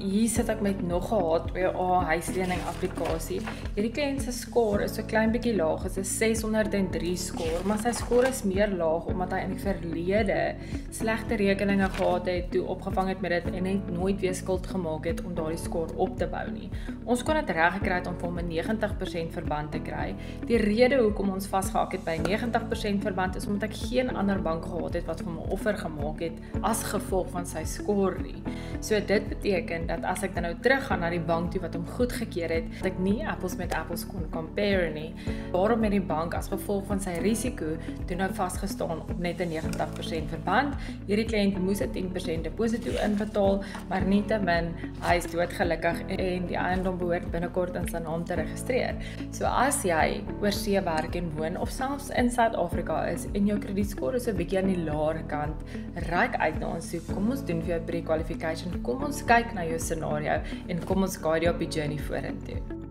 Hier sit ek met nog 'n H2A huislening applikasie. Hierdie kliënt se score is so klein bietjie laag, is 'n 603 score, maar sy score is meer laag omdat hy in die verlede slegte rekeninge gehad het, toe opgevang het met dit en net nooit weer skuld gemaak het om daardie score op te bou nie. Ons kon dit reg gekry het om vir hom 'n 90% verband te kry. Die rede hoekom ons vasgehak het by 90% verband is omdat ek geen ander bank gehad het wat vir hom 'n offer gemaak het as gevolg van sy score nie. So dit beteken dat as ek dan nou teruggaan na die bank toe wat hom goedgekeur het, dat ek nie apples met apples kon compare nie. Daarom het die bank as gevolg van sy risiko toe nou vasgestaan op net 'n 90% verband. Hierdie kliënt moes 'n 10% deposito inbetaal, maar nietemin, hy is doodgelukkig en die eiendom behoort binnekort in sy naam te registreer. So as jy oorsee werk en woon of selfs in Suid-Afrika is en jou kredietscore is 'n bietjie aan die laer kant, reik uit na ons toe. Kom ons doen vir jou pre-qualification. Kom ons kyk na jou scenario en kom ons guide jou op die journey vorentoe.